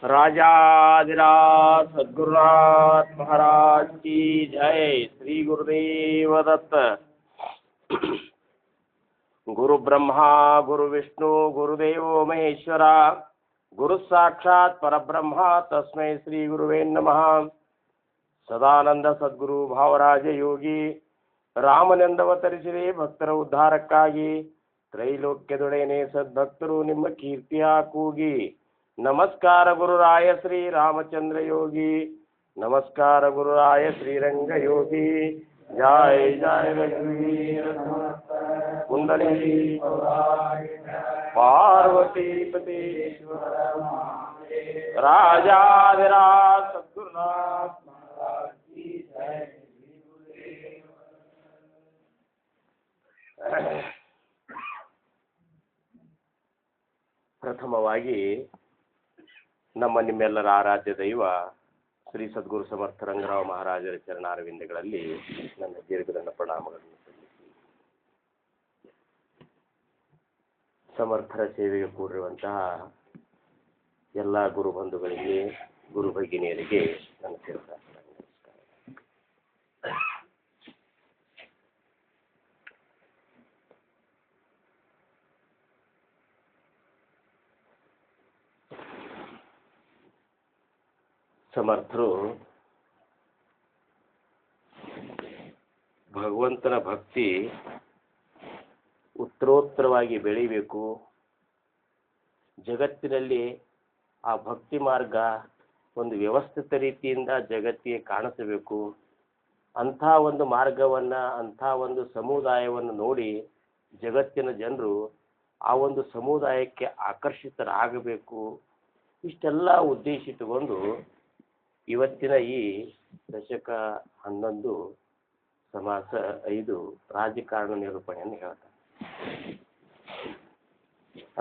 राजाधिराज सद्गुरुनाथ महाराज की जय। श्री गुरुदेव दत्त। गुरु ब्रह्मा गुरु विष्णु गुरुदेवो महेश्वरा, गुरु साक्षात परब्रह्म तस्मै श्री गुरुवे नमः। ಸದಾನಂದ ಸದ್ಗುರು ಭಾವರಾಜ ಯೋಗಿ ರಾಮನೆಂದವತರಿಸಿದೆ ಭಕ್ತರ ಉದ್ಧಾರಕ್ಕಾಗಿ, ತ್ರೈಲೋಕ್ಯದೊಡೆಯನೇ ಸದ್ಭಕ್ತರು ನಿಮ್ಮ ಕೀರ್ತಿಯ ಕೂಗಿ. ನಮಸ್ಕಾರ ಗುರುರಾಯ ಶ್ರೀ ರಾಮಚಂದ್ರ ಯೋಗಿ, ನಮಸ್ಕಾರ ಗುರುರಾಯ ಶ್ರೀರಂಗ ಯೋಗಿ. ಜಯ ಜಯ ರಘುವೀರ ಕುಂಡಲಿ ಪಾರ್ವತಿ ಪತಿ ರಾಜಾಧಿರಾಜ ಸದ್ಗುರುನಾಥ ಪ್ರಥಮವಾಗಿ ನಮ್ಮ ನಿಮ್ಮೆಲ್ಲರ ಆರಾಧ್ಯ ದೈವ ಶ್ರೀ ಸದ್ಗುರು ಸಮರ್ಥ ರಂಗರಾವ್ ಮಹಾರಾಜರ ಚರಣಾರವಿಂದಗಳಲ್ಲಿ ನನ್ನ ದೀರ್ಘದಂಡ ಪ್ರಣಾಮಗಳನ್ನು ಸಲ್ಲಿಸಿ, ಸಮರ್ಥರ ಸೇವೆಗೆ ಕೂಡಿರುವಂತಹ ಎಲ್ಲ ಗುರು ಬಂಧುಗಳಿಗೆ, ಗುರು ಭಗಿನಿಯರಿಗೆ ನನ್ನ ಸೇವೆ. ಸಮರ್ಥರು ಭಗವಂತನ ಭಕ್ತಿ ಉತ್ತರೋತ್ತರವಾಗಿ ಬೆಳೀಬೇಕು, ಜಗತ್ತಿನಲ್ಲಿ ಆ ಭಕ್ತಿ ಮಾರ್ಗ ಒಂದು ವ್ಯವಸ್ಥಿತ ರೀತಿಯಿಂದ ಜಗತ್ತಿಗೆ ಕಾಣಿಸಬೇಕು. ಅಂಥ ಒಂದು ಮಾರ್ಗವನ್ನು, ಅಂಥ ಒಂದು ಸಮುದಾಯವನ್ನು ನೋಡಿ ಜಗತ್ತಿನ ಜನರು ಆ ಒಂದು ಸಮುದಾಯಕ್ಕೆ ಆಕರ್ಷಿತರಾಗಬೇಕು. ಇಷ್ಟೆಲ್ಲ ಉದ್ದೇಶ ಇಟ್ಟುಕೊಂಡು ಇವತ್ತಿನ ಈ ದಶಕ 11 ಸಮಾಸ 5 ರಾಜಕಾರಣ ನಿರೂಪಣೆಯನ್ನು ಹೇಳ್ತಾರೆ.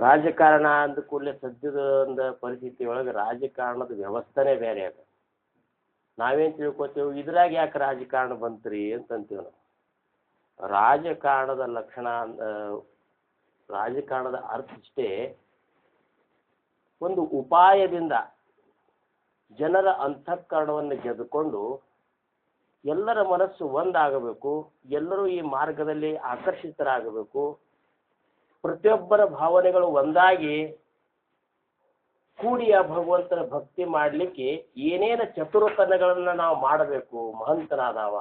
ರಾಜಕಾರಣ ಅಂದ ಕೂಡಲೇ ಸದ್ಯದ ಒಂದು ಪರಿಸ್ಥಿತಿ ಒಳಗೆ ರಾಜಕಾರಣದ ವ್ಯವಸ್ಥೆನೇ ಬೇರೆ ಅದ. ನಾವೇನು ತಿಳ್ಕೊತೇವೆ, ಇದ್ರಾಗ ಯಾಕೆ ರಾಜಕಾರಣ ಬಂತ್ರಿ ಅಂತಂತೀವಿ ನಾವು. ರಾಜಕಾರಣದ ಲಕ್ಷಣ, ರಾಜಕಾರಣದ ಅರ್ಥ ಇಷ್ಟೇ, ಒಂದು ಉಪಾಯದಿಂದ ಜನರ ಅಂತಃಕರಣವನ್ನು ಗೆದ್ದುಕೊಂಡು ಎಲ್ಲರ ಮನಸ್ಸು ಒಂದಾಗಬೇಕು, ಎಲ್ಲರೂ ಈ ಮಾರ್ಗದಲ್ಲಿ ಆಕರ್ಷಿತರಾಗಬೇಕು, ಪ್ರತಿಯೊಬ್ಬರ ಭಾವನೆಗಳು ಒಂದಾಗಿ ಕೂಡಿ ಆ ಭಗವಂತನ ಭಕ್ತಿ ಮಾಡಲಿಕ್ಕೆ ಏನೇನು ಚತುರತನಗಳನ್ನು ನಾವು ಮಾಡಬೇಕು. ಮಹಂತನಾದವ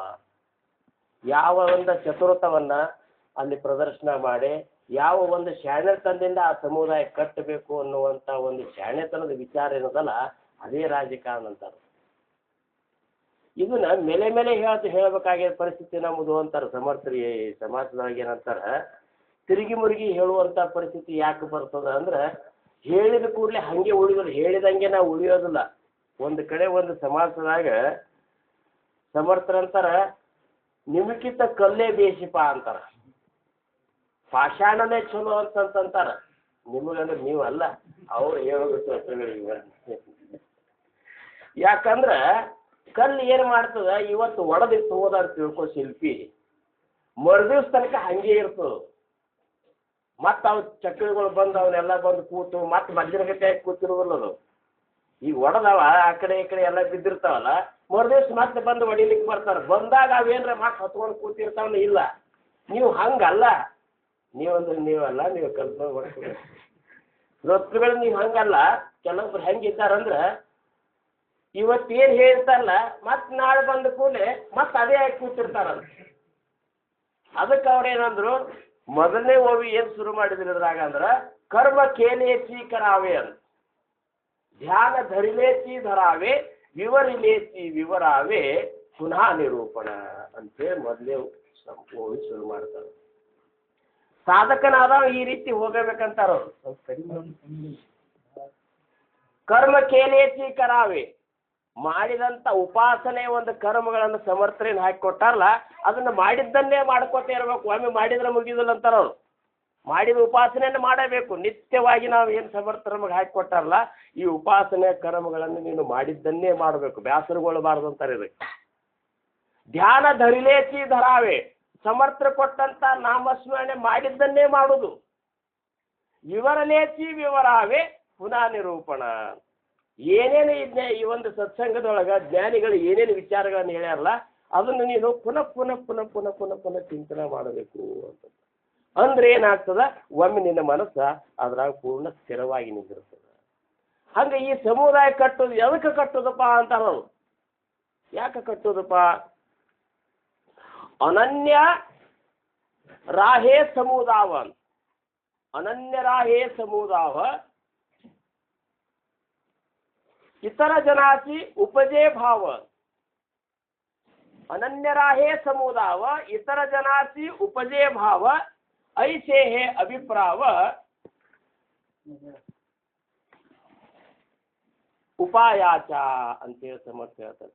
ಯಾವ ಒಂದು ಚತುರತವನ್ನು ಅಲ್ಲಿ ಪ್ರದರ್ಶನ ಮಾಡಿ ಯಾವ ಒಂದು ಶಾಣೆತನದಿಂದ ಆ ಸಮುದಾಯ ಕಟ್ಟಬೇಕು ಅನ್ನುವಂಥ ಒಂದು ಶಾಣೆತನದ ವಿಚಾರ ಏನದಲ್ಲ, ಅದೇ ರಾಜಕಾರಣ ಅಂತಾರೆ. ಇದನ್ನ ಮೇಲೆ ಮೇಲೆ ಹೇಳಬೇಕಾಗಿರೋ ಪರಿಸ್ಥಿತಿ ನಮ್ಮದು ಅಂತಾರೆ ಸಮರ್ಥರಿ. ಸಮಾಜದೊಳಗೆ ಏನಂತಾರೆ, ತಿರುಗಿ ಮುರುಗಿ ಹೇಳುವಂಥ ಪರಿಸ್ಥಿತಿ ಯಾಕೆ ಬರ್ತದ ಅಂದ್ರೆ, ಹೇಳಿದ ಕೂಡಲೇ ಹಾಗೆ ಉಳಿಯೋದು, ಹೇಳಿದಂಗೆ ನಾವು ಉಳಿಯೋದಿಲ್ಲ. ಒಂದು ಕಡೆ ಒಂದು ಸಮಾಜದಾಗ ಸಮರ್ಥರಂತಾರ, ನಿಮಗಿಂತ ಕಲ್ಲೇ ಬೇಸಿಪ ಅಂತಾರ, ಪಾಷಾಣನೇ ಚಲೋ ಅಂತಂತಾರ. ನಿಮಗಂದ್ರೆ ನೀವಲ್ಲ, ಅವ್ರು ಹೇಳೋದು. ಯಾಕಂದ್ರೆ ಕಲ್ಲು ಏನು ಮಾಡ್ತದ, ಇವತ್ತು ಒಡೆದಿಟ್ಟು ಹೋದಾರ ತಿಳ್ಕೊ ಶಿಲ್ಪಿ, ಮರುದಿವ್ಸ ತನಕ ಹಂಗೆ ಇರ್ತದೆ. ಮತ್ತು ಅವು ಚಕ್ರಗಳು ಬಂದು ಅವನ್ನೆಲ್ಲ ಬಂದು ಕೂತು ಮತ್ತೆ ಮಧ್ಯಾಹ್ನ ಗಟ್ಟಿಯಾಗಿ ಕೂತಿರೋದಿಲ್ಲ ಅದು. ಈಗ ಒಡೆದವ ಆ ಕಡೆ ಈ ಕಡೆ ಎಲ್ಲ ಬಿದ್ದಿರ್ತಾವಲ್ಲ, ಮರುದಿವ್ಸ ಮತ್ತೆ ಬಂದು ಹೊಡಿಲಿಕ್ಕೆ ಬರ್ತಾರೆ. ಬಂದಾಗ ಅವೇನ್ರ ಮತ್ತೆ ಹತ್ಕೊಂಡು ಕೂತಿರ್ತಾವಲ್ಲ. ಇಲ್ಲ, ನೀವು ಹಂಗಲ್ಲ, ನೀವಲ್ಲ, ನೀವು ಕಲ್ಪನೆ ಮಾಡ್ತೀವಿ. ರೊತ್ತುಗಳು ನೀವು ಹಂಗಲ್ಲ. ಕೆಲವೊಬ್ರು ಹೆಂಗಿದ್ದಾರಂದ್ರೆ, ಇವತ್ತೇನು ಹೇಳ್ತಾರಲ್ಲ ಮತ್ತೆ ನಾಳೆ ಬಂದ ಕೂಡಲೇ ಮತ್ತೆ ಅದೇ ಆಗಿ ಕೂತಿರ್ತಾರಲ್ಲ. ಅದಕ್ಕೆ ಅವ್ರೇನಂದ್ರು, ಮೊದಲನೇ ಓವಿ ಏನು ಶುರು ಮಾಡಿದ್ರು ಇದ್ರಾಗ ಅಂದ್ರೆ, ಕರ್ಮ ಕೇಲೇಚಿ ಕರಾವೆ ಅಂತ, ಧ್ಯಾನ ಧರಿಲೇಚಿ ಧರಾವೆ, ವಿವರಿಲೇಚಿ ವಿವರಾವೆ, ಪುನಃ ನಿರೂಪಣ ಅಂತೇಳಿ ಮೊದಲೇ ಓವಿ ಶುರು ಮಾಡ್ತಾರೆ. ಸಾಧಕನಾದ ಈ ರೀತಿ ಹೋಗಬೇಕಂತಾರ. ಕರ್ಮ ಕೇಲೇಚಿ ಕರಾವೆ, ಮಾಡಿದಂಥ ಉಪಾಸನೆ ಒಂದು ಕರ್ಮಗಳನ್ನು ಸಮರ್ಥರೇನು ಹಾಕಿಕೊಟ್ಟಾರಲ್ಲ, ಅದನ್ನು ಮಾಡಿದ್ದನ್ನೇ ಮಾಡ್ಕೊತ ಇರಬೇಕು. ಒಮ್ಮೆ ಮಾಡಿದ್ರೆ ಮುಗಿದಿಲ್ಲ ಅಂತಾರ ಅವರು. ಮಾಡಿದ ಉಪಾಸನೆಯನ್ನು ಮಾಡಬೇಕು ನಿತ್ಯವಾಗಿ. ನಾವು ಏನು ಸಮರ್ಥ ನಮಗೆ ಹಾಕಿಕೊಟ್ಟಾರಲ್ಲ, ಈ ಉಪಾಸನೆ ಕರ್ಮಗಳನ್ನು ನೀನು ಮಾಡಿದ್ದನ್ನೇ ಮಾಡಬೇಕು, ಬೇಸರಗೊಳ್ಳಬಾರ್ದು ಅಂತಾರೆ. ಇದಕ್ಕೆ ಧ್ಯಾನ ಧರಿಲೇಚಿ ಧರಾವೆ, ಸಮರ್ಥ ಕೊಟ್ಟಂತ ನಾಮಸ್ಮರಣೆ ಮಾಡಿದ್ದನ್ನೇ ಮಾಡುವುದು. ವಿವರಲೇಚಿ ವಿವರಾವೆ, ಪುನಃ ನಿರೂಪಣ. ಏನೇನು ಈ ಒಂದು ಸತ್ಸಂಗದೊಳಗೆ ಜ್ಞಾನಿಗಳು ಏನೇನು ವಿಚಾರಗಳನ್ನು ಹೇಳ್ಯಾರಲ್ಲ ಅದನ್ನು ನೀನು ಪುನಃ ಪುನಃ ಪುನಃ ಪುನಃ ಪುನಃ ಪುನಃ ಚಿಂತನೆ ಮಾಡಬೇಕು ಅಂತ. ಅಂದ್ರೆ ಏನಾಗ್ತದ, ಒಮ್ಮೆ ನಿನ್ನ ಮನಸ್ಸ ಅದ್ರಾಗ ಪೂರ್ಣ ಸ್ಥಿರವಾಗಿ ನಿಂತಿರ್ತದೆ. ಹಂಗೆ ಈ ಸಮುದಾಯ ಕಟ್ಟೋದು ಎದಕ್ಕೆ ಕಟ್ಟೋದಪ್ಪ ಅಂತಾರ. ಯಾಕೆ ಕಟ್ಟೋದಪ್ಪ? ಅನನ್ಯ ರಾಹೇ ಸಮುದಾವ, ಅನನ್ಯ ರಾಹೇ ಸಮುದಾವ ಇತರ ಜನಾಸಿ ಉಪಜೇ ಭಾವ, अनन्य राहे समुदाव इतर जनासी उपजे भाव ऐसे है अभिप्राव ಉಪಾಯಾಚ ಅಂತೇಳಿ ಸಮರ್ಥ ಹೇಳ್ತಾರೆ.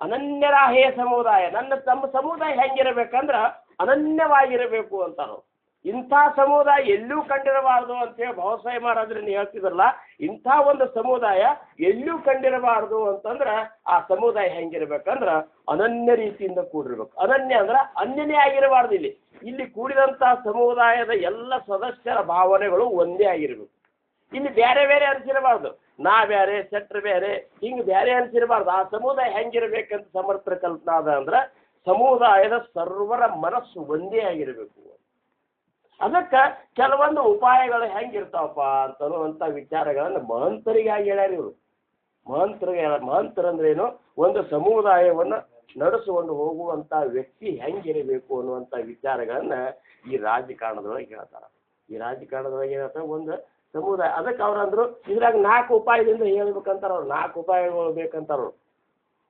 ಅನನ್ಯ ರಾಹೇ ಸಮುದಾಯ, ತಮ್ಮ ಸಮುದಾಯ ಹೆಂಗಿರಬೇಕಂದ್ರ ಅನನ್ಯವಾಗಿರಬೇಕು ಅಂತಾರು. ಇಂಥ ಸಮುದಾಯ ಎಲ್ಲೂ ಕಂಡಿರಬಾರ್ದು ಅಂತೇಳಿ ಭಾವಸಾಯ ಮಾಡೋದ್ರಿಂದ ಹೇಳ್ತಿದ್ರಲ್ಲ, ಇಂಥ ಒಂದು ಸಮುದಾಯ ಎಲ್ಲೂ ಕಂಡಿರಬಾರ್ದು ಅಂತಂದ್ರೆ ಆ ಸಮುದಾಯ ಹೆಂಗಿರ್ಬೇಕಂದ್ರ ಅನನ್ಯ ರೀತಿಯಿಂದ ಕೂಡಿರ್ಬೇಕು. ಅನನ್ಯ ಅಂದ್ರೆ ಅನ್ಯನೇ ಆಗಿರಬಾರ್ದು. ಇಲ್ಲಿ ಕೂಡಿದಂಥ ಸಮುದಾಯದ ಎಲ್ಲ ಸದಸ್ಯರ ಭಾವನೆಗಳು ಒಂದೇ ಆಗಿರ್ಬೇಕು. ಇಲ್ಲಿ ಬೇರೆ ಬೇರೆ ಅನಿಸಿರಬಾರ್ದು, ನಾ ಬೇರೆ ಸೆಟ್ರ್ ಬೇರೆ ಹಿಂಗೆ ಬೇರೆ ಅನಿಸಿರಬಾರ್ದು. ಆ ಸಮುದಾಯ ಹೆಂಗಿರ್ಬೇಕಂತ ಸಮರ್ಥ ಕಲ್ಪನಾ ಅದ ಅಂದ್ರೆ ಸಮುದಾಯದ ಸರ್ವರ ಮನಸ್ಸು ಒಂದೇ ಆಗಿರಬೇಕು. ಅದಕ್ಕೆ ಕೆಲವೊಂದು ಉಪಾಯಗಳು ಹೆಂಗಿರ್ತಾವಪ್ಪ ಅಂತನ್ನುವಂಥ ವಿಚಾರಗಳನ್ನು ಮಹಂತರಿಗಾಗಿ ಹೇಳ್ಯಾರ ಇವರು. ಮಹಂತರಂದ್ರೇನು, ಒಂದು ಸಮುದಾಯವನ್ನು ನಡೆಸಿಕೊಂಡು ಹೋಗುವಂಥ ವ್ಯಕ್ತಿ ಹೆಂಗಿರಬೇಕು ಅನ್ನುವಂಥ ವಿಚಾರಗಳನ್ನ ಈ ರಾಜಕಾರಣದೊಳಗೆ ಹೇಳ್ತಾರೆ. ಈ ರಾಜಕಾರಣದೊಳಗೆ ಹೇಳ್ತಾರೆ ಒಂದು ಸಮುದಾಯ. ಅದಕ್ಕೆ ಅವ್ರಂದ್ರು ಇದ್ರಾಗ 4 ಉಪಾಯದಿಂದ ಹೇಳ್ಬೇಕಂತಾರ ಅವ್ರು. 4 ಉಪಾಯಗಳು ಬೇಕಂತಾರ.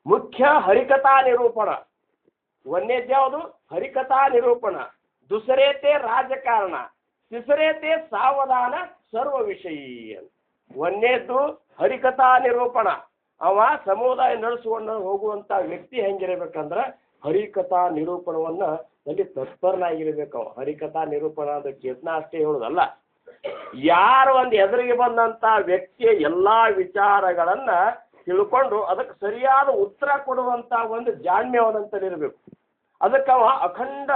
ಮುಖ್ಯ ಹರಿಕಥಾ ನಿರೂಪಣ, ಒಂದೇದ್ದು ಯಾವುದು? ಹರಿಕಥಾ ನಿರೂಪಣ. दूसरे ते राजकारण, तीसरे ते सावधान सर्व विषयी. ಒಂದನೇದ್ದು ಹರಿಕಥಾ ನಿರೂಪಣ. ಅವ ಸಮುದಾಯ ನಡೆಸಿಕೊಂಡು ಹೋಗುವಂತ ವ್ಯಕ್ತಿ ಹೆಂಗಿರ್ಬೇಕಂದ್ರೆ ಹರಿಕಥಾ ನಿರೂಪಣವನ್ನ ಅಲ್ಲಿ ತತ್ಪರನಾಗಿರ್ಬೇಕು. ಅವ ಹರಿಕಥಾ ನಿರೂಪಣ ಅಂದ್ರೆ ಚೇತನ ಅಷ್ಟೇ ಹೇಳುದಲ್ಲ, ಯಾರು ಒಂದು ಎದುರಿಗೆ ಬಂದಂತ ವ್ಯಕ್ತಿಯ ಎಲ್ಲಾ ವಿಚಾರಗಳನ್ನ ತಿಳ್ಕೊಂಡು ಅದಕ್ಕೆ ಸರಿಯಾದ ಉತ್ತರ ಕೊಡುವಂತ ಒಂದು ಜಾಣ್ಯವನ್ನಂತಲಿರ್ಬೇಕು. ಅದಕ್ಕೆ ಅವ ಅಖಂಡ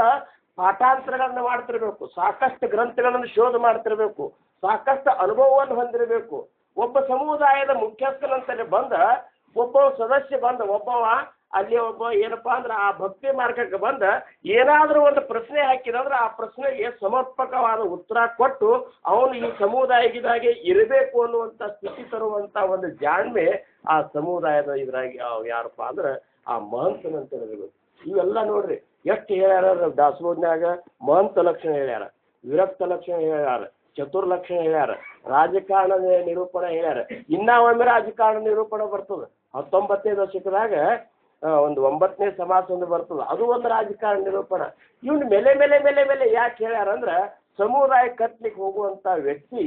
ಪಾಠಾಂತರಗಳನ್ನು ಮಾಡ್ತಿರ್ಬೇಕು, ಸಾಕಷ್ಟು ಗ್ರಂಥಗಳನ್ನು ಶೋಧ ಮಾಡ್ತಿರ್ಬೇಕು, ಸಾಕಷ್ಟು ಅನುಭವವನ್ನು ಹೊಂದಿರಬೇಕು. ಒಬ್ಬ ಸಮುದಾಯದ ಮುಖ್ಯಸ್ಥನಂತಲೇ ಬಂದ ಒಬ್ಬ ಸದಸ್ಯ ಬಂದ ಒಬ್ಬವ ಅಲ್ಲಿ ಒಬ್ಬ ಏನಪ್ಪಾ ಅಂದ್ರೆ ಆ ಭಕ್ತಿ ಮಾರ್ಗಕ್ಕೆ ಬಂದ ಏನಾದರೂ ಒಂದು ಪ್ರಶ್ನೆ ಹಾಕಿದಂದ್ರೆ ಆ ಪ್ರಶ್ನೆಗೆ ಸಮರ್ಪಕವಾದ ಉತ್ತರ ಕೊಟ್ಟು ಅವನು ಈ ಸಮುದಾಯದಾಗೆ ಇರಬೇಕು ಅನ್ನುವಂಥ ಸ್ಥಿತಿ ತರುವಂಥ ಒಂದು ಜಾಣ್ಮೆ ಆ ಸಮುದಾಯದ ಇದ್ರಾಗಿ ಯಾರಪ್ಪ ಅಂದ್ರೆ ಆ ಮಹಂತನಂತ ಇರಬೇಕು. ಇವೆಲ್ಲ ನೋಡ್ರಿ ಎಷ್ಟು ಹೇಳ್ಯಾರ ದಾಸಬೋಧನ್ಯಾಗ. ಮಹಂತ ಲಕ್ಷಣ ಹೇಳ್ಯಾರ, ವಿರಕ್ತ ಲಕ್ಷಣ ಹೇಳ್ಯಾರ, ಚತುರ್ಲಕ್ಷಣ ಹೇಳ್ಯಾರ, ರಾಜಕಾರಣದ ನಿರೂಪಣೆ ಹೇಳ್ಯಾರ. ಇನ್ನ ಒಮ್ಮೆ ರಾಜಕಾರಣ ನಿರೂಪಣೆ ಬರ್ತದೆ 19ನೇ ದಶಕದಾಗ. ಒಂದು 9ನೇ ಸಮಾಸ ಒಂದು ಬರ್ತದೆ, ಅದು ಒಂದು ರಾಜಕಾರಣ ನಿರೂಪಣ. ಇವ್ನು ಮೇಲೆ ಮೇಲೆ ಮೇಲೆ ಮೇಲೆ ಯಾಕೆ ಹೇಳ್ಯಾರಂದ್ರೆ ಸಮುದಾಯ ಕಟ್ಲಿಕ್ಕೆ ಹೋಗುವಂತ ವ್ಯಕ್ತಿ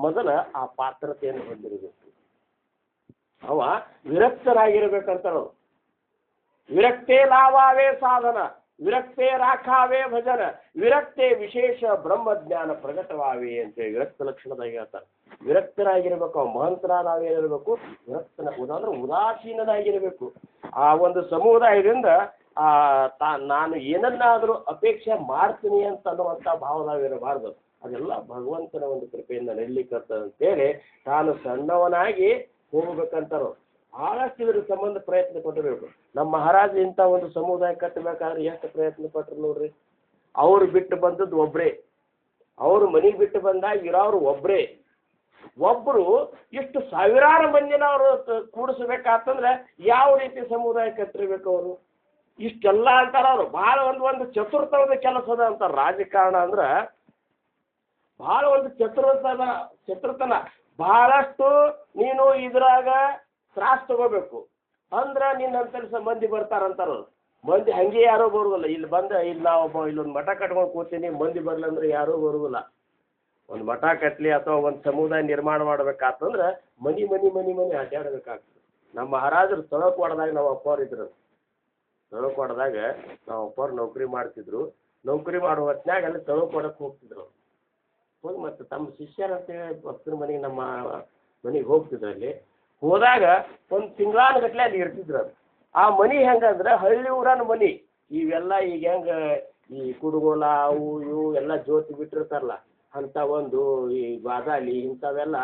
ಮೊದಲ ಆ ಪಾತ್ರತೆಯನ್ನು ಹೊಂದಿರಬೇಕು. ಅವ ವಿರಕ್ತನಾಗಿರ್ಬೇಕಂತಾರ. ವಿರಕ್ತೇ ಲಾವಾವೇ ಸಾಧನ, ವಿರಕ್ತೇ ರಾಖಾವೇ ಭಜನ, ವಿರಕ್ತೇ ವಿಶೇಷ ಬ್ರಹ್ಮಜ್ಞಾನ ಪ್ರಗಟವಾವೆ ಅಂತೇಳಿ ವಿರಕ್ತ ಲಕ್ಷಣದಾಗ ಹೇಳ್ತಾರೆ. ವಿರಕ್ತರಾಗಿರ್ಬೇಕು. ಅವ ಮಹಂತರಾಗಿರಬೇಕು. ವಿರಕ್ತನ ಉದಾಹರಣೆ ಉದಾಸೀನನಾಗಿರಬೇಕು. ಆ ಒಂದು ಸಮುದಾಯದಿಂದ ನಾನು ಏನನ್ನಾದರೂ ಅಪೇಕ್ಷೆ ಮಾಡ್ತೀನಿ ಅಂತ ಅನ್ನುವಂಥ ಭಾವನಾಗಿರಬಾರ್ದು. ಅದೆಲ್ಲ ಭಗವಂತನ ಒಂದು ಕೃಪೆಯಿಂದ ನಡೀಲಿಕ್ಕಂತ ಅಂತೇಳಿ ತಾನು ಸಣ್ಣವನಾಗಿ ಹೋಗ್ಬೇಕಂತಾರೋ. ಬಹಳಷ್ಟು ಇದ್ರ ಸಂಬಂಧ ಪ್ರಯತ್ನ ಪಟ್ಟಿರಬೇಕು. ನಮ್ಮ ಮಹಾರಾಜ ಇಂಥ ಒಂದು ಸಮುದಾಯ ಕಟ್ಟಬೇಕಾದ್ರೆ ಎಷ್ಟು ಪ್ರಯತ್ನ ಪಟ್ಟರು ನೋಡ್ರಿ. ಅವ್ರು ಬಿಟ್ಟು ಬಂದದ್ದು ಒಬ್ಬರೇ, ಅವರು ಮನೆಗೆ ಬಿಟ್ಟು ಬಂದಾಗ ಇರೋರು ಒಬ್ಬರೇ. ಒಬ್ಬರು ಇಷ್ಟು ಸಾವಿರಾರು ಮಂದಿನ ಅವರು ಕೂಡಿಸ್ಬೇಕಾತಂದ್ರೆ ಯಾವ ರೀತಿ ಸಮುದಾಯ ಕಟ್ಟಿರ್ಬೇಕು ಅವರು? ಇಷ್ಟೆಲ್ಲ ಅಂತಾರ ಅವರು. ಭಾಳ ಒಂದು ಚತುರ್ಥದ ಕೆಲಸದ ಅಂತಾರೆ. ರಾಜಕಾರಣ ಅಂದ್ರೆ ಭಾಳ ಒಂದು ಚತುರತನ. ಬಹಳಷ್ಟು ನೀನು ಇದ್ರಾಗ ತ್ರಾಸ ತಗೋಬೇಕು ಅಂದ್ರೆ ನಿನ್ನಂತ ಮಂದಿ ಬರ್ತಾರಂತಾರ. ಮಂದಿ ಹಂಗೆ ಯಾರೋ ಬರುವುದಿಲ್ಲ. ಇಲ್ಲಿ ನಾವು ಇಲ್ಲೊಂದು ಮಠ ಕಟ್ಕೊಂಡು ಕೂತೀನಿ, ಮಂದಿ ಬರ್ಲಂದ್ರೆ ಯಾರೂ ಬರುವುದಿಲ್ಲ. ಒಂದು ಮಠ ಕಟ್ಟಲಿ ಅಥವಾ ಒಂದು ಸಮುದಾಯ ನಿರ್ಮಾಣ ಮಾಡ್ಬೇಕಾತಂದ್ರೆ ಮನಿ ಅಡ್ಡಾಡಬೇಕಾಗ್ತದೆ. ನಮ್ಮ ಮಹಾರಾಜರು ತಳಕೋಟದಾಗ ನಾವು ಅಪ್ಪವ್ರು ಇದ್ರು. ತಳಕೋಟದಾಗ ನಾವು ಅಪ್ಪವ್ರು ನೌಕರಿ ಮಾಡ್ತಿದ್ರು. ನೌಕರಿ ಮಾಡುವ ಹೊತ್ತಿನಾಗ ಅಲ್ಲಿ ತಳಕೋಟಕ್ಕೆ ಹೋಗ್ತಿದ್ರು. ಹೋಗಿ ಮತ್ತೆ ತಮ್ಮ ಶಿಷ್ಯರಂತೇಳಿ ಭಕ್ತರ ಮನೆಗೆ ನಮ್ಮ ಮನೆಗೆ ಹೋಗ್ತಿದ್ರು. ಅಲ್ಲಿ ಹೋದಾಗ ಒಂದು ತಿಂಗಳಾನುಗಟ್ಲೆ ಅಲ್ಲಿ ಇರ್ತಿದ್ರು. ಅದು ಆ ಮನೆ ಹೆಂಗಂದ್ರೆ ಹಳ್ಳಿ ಊರನ ಮನೆ. ಇವೆಲ್ಲ ಈಗ ಹೆಂಗೆ ಈ ಕುಡುಗೋಲ ಅವು ಇವು ಎಲ್ಲ ಜ್ಯೋತಿ ಬಿಟ್ಟಿರ್ತಾರಲ್ಲ ಅಂತ ಒಂದು ಈ ಬಾದಾಲಿ ಇಂಥವೆಲ್ಲ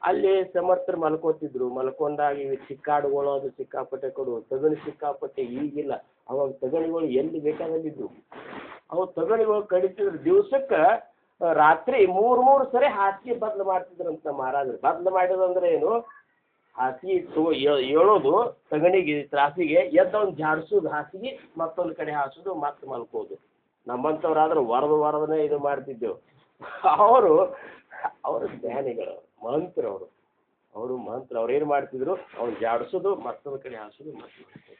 ಅಲ್ಲಿ ಸಮರ್ಥರು ಮಲ್ಕೋತಿದ್ರು. ಮಲ್ಕೊಂಡಾಗ ಇವು ಚಿಕ್ಕಾಡುಗಳು ಅದು ಸಿಕ್ಕಾಪಟ್ಟೆ ಕೊಡು, ತಗಣಿ ಸಿಕ್ಕಾಪಟ್ಟೆ ಈಗಿಲ್ಲ. ಅವಾಗ ತಗಣಿಗಳು ಎಲ್ಲಿ ಬೇಕಾದಲ್ಲಿದ್ದು, ಅವು ತಗಣಿಗಳು ಕಡಿತಿದ್ರು. ದಿವ್ಸಕ್ಕೆ ರಾತ್ರಿ ಮೂರು ಸರಿ ಹಾಸಿಗೆ ಬದಲು ಮಾಡ್ತಿದ್ರಂತ ಮಹಾರಾಜರು. ಬದಲು ಮಾಡಿದಂದ್ರೆ ಏನು, ಹಾಸಿಗೆ ಇಟ್ಟು ಏಳೋದು ತಗಣಿಗೆ ತ್ರಾಸಿಗೆ ಎದ್ದವನು ಜಾಡಿಸೋದು ಹಾಸಿಗೆ, ಮತ್ತೊಂದು ಕಡೆ ಹಾಸೋದು, ಮತ್ತೆ ಮಲ್ಕೋದು. ನಮ್ಮಂಥವ್ರಾದ್ರೆ ವರದನೇ ಇದು ಮಾಡ್ತಿದ್ದೆವು. ಅವರು ಜ್ಞಾನಿಗಳು, ಅವರು ಮಂತ್ರ ಅವ್ರು ಏನು ಮಾಡ್ತಿದ್ರು, ಅವ್ನು ಜಾಡಿಸೋದು, ಮತ್ತೊಂದು ಕಡೆ ಹಾಸೋದು, ಮತ್ತೆ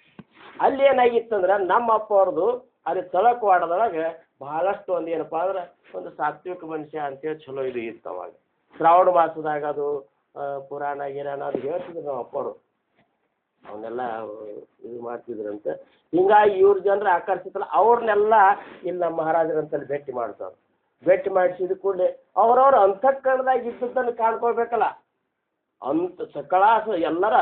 ಅಲ್ಲಿ ಏನಾಗಿತ್ತಂದ್ರೆ ನಮ್ಮ ಅಪ್ಪ ಅವ್ರದ್ದು ಅಲ್ಲಿ ತಳಕವಾಡದೊಳಗೆ ಬಹಳಷ್ಟು ಒಂದು ಏನಪ್ಪ ಅಂದ್ರೆ ಒಂದು ಸಾತ್ವಿಕ ಮನುಷ್ಯ ಅಂತೇಳಿ ಚಲೋ ಇದು ಇತ್ತು. ಅವಾಗ ಶ್ರಾವಣ ಮಾಸದಾಗ ಅದು ಪುರಾಣ ಗಿರಾಣ ಅದು ಹೇಳ್ತಿದ್ರು ನಮ್ಮ ಅಪ್ಪವರು, ಅವನ್ನೆಲ್ಲ ಇದು ಮಾಡ್ತಿದ್ರಂತೆ. ಹಿಂಗಾಗಿ ಇವ್ರ ಜನರು ಆಕರ್ಷಿತಲ್ಲ, ಅವ್ರನ್ನೆಲ್ಲ ಇಲ್ಲ ಮಹಾರಾಜರಂತಲ್ಲಿ ಭೇಟಿ ಮಾಡ್ತಾರೆ. ಭೇಟಿ ಮಾಡಿಸಿದ ಕೂಡಲೇ ಅವ್ರವ್ರ ಅಂತಃಕರಣದಾಗ ಇದ್ದದ್ದನ್ನು ಕಾಣ್ಕೊಳ್ಬೇಕಲ್ಲ, ಸಕಲಾಸ ಎಲ್ಲರ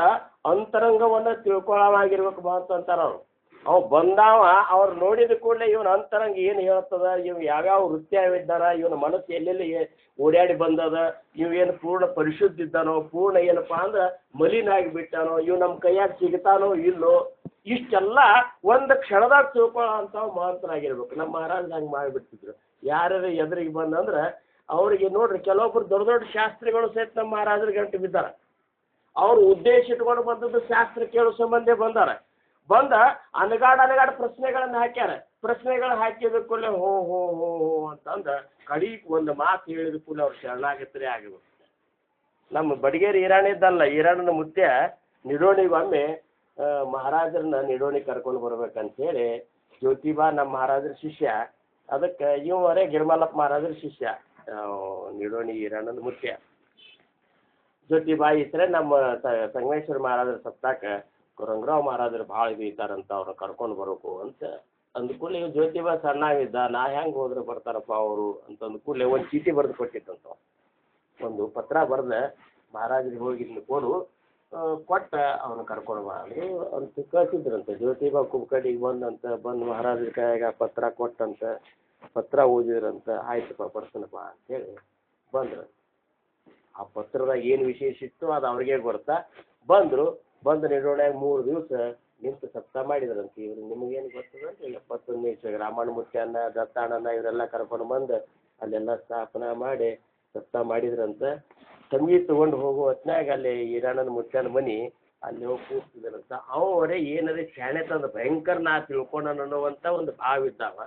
ಅಂತರಂಗವನ್ನು ತಿಳ್ಕೊಳ್ಳೋವಾಗಿರ್ಬೇಕು ಅಂತಾರ ಅವರು. ಅವ್ ಬಂದಾವ ಅವ್ರು ನೋಡಿದ ಕೂಡಲೇ ಇವನ ಅಂತರಂಗ ಏನು ಹೇಳ್ತದ, ಇವ್ ಯಾವ್ಯಾವ ವೃತ್ತಿಯಾಗಿದ್ದಾನ, ಇವನ ಮನಸ್ಸು ಎಲ್ಲೆಲ್ಲಿ ಓಡಾಡಿ ಬಂದದ, ಇವೇನು ಪೂರ್ಣ ಪರಿಶುದ್ಧ ಇದ್ದಾನೋ, ಪೂರ್ಣ ಏನಪ್ಪ ಅಂದ್ರೆ ಮಲಿನಾಗಿ ಬಿಟ್ಟಾನೋ, ಇವ್ ನಮ್ಮ ಕೈಯಾಗ ಸಿಗ್ತಾನೋ ಇಲ್ಲೋ, ಇಷ್ಟೆಲ್ಲ ಒಂದು ಕ್ಷಣದಾಗ ತಿಳ್ಕೊಳ್ಳೋ ಅಂತ ಮಹಂತರಾಗಿರ್ಬೇಕು. ನಮ್ಮ ಮಹಾರಾಜ್ ಹಂಗೆ ಮಾಡಿಬಿಡ್ತಿದ್ರು. ಯಾರು ಎದುರಿಗೆ ಬಂದಂದ್ರೆ ಅವ್ರಿಗೆ ನೋಡ್ರಿ, ಕೆಲವೊಬ್ರು ದೊಡ್ಡ ದೊಡ್ಡ ಶಾಸ್ತ್ರಿಗಳು ಸಹಿತ ನಮ್ಮ ಮಹಾರಾಜರ ಗಂಟು ಬಿದ್ದಾರೆ. ಅವ್ರು ಉದ್ದೇಶ ಇಟ್ಕೊಂಡು ಬಂದದ್ದು ಶಾಸ್ತ್ರ ಕೇಳೋ ಸಂಬಂಧ ಬಂದ ಅನಗಾಡ ಪ್ರಶ್ನೆಗಳನ್ನು ಹಾಕ್ಯಾರ. ಪ್ರಶ್ನೆಗಳು ಹಾಕಿದ ಕೂಡಲೇ ಹೋ ಹೋ ಹೋ ಹೋ ಅಂತಂದು ಕಡಿಗೆ ಒಂದು ಮಾತು ಹೇಳಿದ ಕೂಡಲೇ ಅವ್ರು ಶರಣಾಗತರೇ ಆಗಬೇಕು. ನಮ್ಮ ಬಡಿಗೇರಿ ಈರಾಣಿ ಇದ್ದಲ್ಲ, ಈರಾಣನ ಮುತ್ಯ ನಿಡೋಣಿಗೊಮ್ಮೆ ಮಹಾರಾಜರನ್ನ ನಿಡೋಣಿ ಕರ್ಕೊಂಡು ಬರ್ಬೇಕಂತೇಳಿ ಜ್ಯೋತಿಬಾ ನಮ್ಮ ಮಹಾರಾಜರ ಶಿಷ್ಯ, ಅದಕ್ಕೆ ಇವರೇ ಗಿರ್ಮಲ್ಲಪ್ಪ ಮಹಾರಾಜರ ಶಿಷ್ಯ ನಿಡೋಣಿ ಈರಾಣನ ಮುತ್ಯ ಜ್ಯೋತಿಬಾ ಇದ್ರೆ ನಮ್ಮ ಸಂಗಮೇಶ್ವರ ಮಹಾರಾಜರ ಸತ್ತಾಕ ರಂಗರಾವ್ ಮಹಾರಾಜರು ಭಾಳ ಇದು ಇದ್ದಾರಂತ ಅವ್ರನ್ನ ಕರ್ಕೊಂಡು ಬರಬೇಕು ಅಂತ ಅಂದ್ಕೂಡಲೇ ಇವ್ ಜ್ಯೋತಿಬಾ ಸಣ್ಣಾಗಿದ್ದ, ನಾ ಹೆಂಗೆ ಹೋದ್ರೆ ಬರ್ತಾರಪ್ಪ ಅವರು ಅಂತ ಅಂದ್ಕೂಡಲೇ ಒಂದು ಚೀಟಿ ಬರೆದು ಕೊಟ್ಟಿತ್ತಂತ. ಒಂದು ಪತ್ರ ಬರೆದ ಮಹಾರಾಜರಿಗೆ ಹೋಗಿ ಕೊಡು, ಕೊಟ್ಟ ಅವನು ಕರ್ಕೊಂಡು ಬಾ ಅಂದ್ರೆ ಅವ್ನು ಕಳಿಸಿದ್ರಂತೆ. ಜ್ಯೋತಿಬಾ ಕುಬ್ಕಡಿಗೆ ಬಂದು ಮಹಾರಾಜರ ಕೈಯಾಗ ಪತ್ರ ಕೊಟ್ಟಂತ, ಪತ್ರ ಓದಿದ್ರಂತ. ಆಯ್ತಪ್ಪ ಬರ್ತಾನಪ್ಪ ಅಂತೇಳಿ ಬಂದ್ರು. ಆ ಪತ್ರದಾಗ ಏನು ವಿಶೇಷ ಇತ್ತು ಅದು ಅವ್ರಿಗೆ ಗೊತ್ತಾ. ಬಂದು ನಿಡೋಣ್ಯಾಗ 3 ದಿವಸ ನಿಂತು ಸಪ್ತಾಹ ಮಾಡಿದ್ರಂತೆ. ಇವ್ರು ನಿಮಗೇನು ಗೊತ್ತದಂತೆ 71 ರಾಮಣ್ಣ ಮುತ್ಯನ್ನ, ದತ್ತಾಣನ ಇವರೆಲ್ಲ ಕರ್ಕೊಂಡು ಬಂದು ಅಲ್ಲೆಲ್ಲ ಸ್ಥಾಪನಾ ಮಾಡಿ ಸಪ್ತಾಹ ಮಾಡಿದ್ರಂತ. ಸಂಗೀತ ತೊಗೊಂಡು ಹೋಗುವ ಹೊತ್ನಾಗ ಅಲ್ಲಿ ಈರಾಣನ ಮುತ್ಯನ ಮನೆ ಅಲ್ಲಿ ಹೋಗಿ ಕೂರ್ತಿದ್ರಂತ. ಅವರೇ ಏನದೇ ಶಾಣೆ ತಂದು ಭಯಂಕರ ನಾ ತಿಳ್ಕೊಂಡ ಅನ್ನುವಂಥ ಒಂದು ಭಾವ ಇದ್ದಾವ.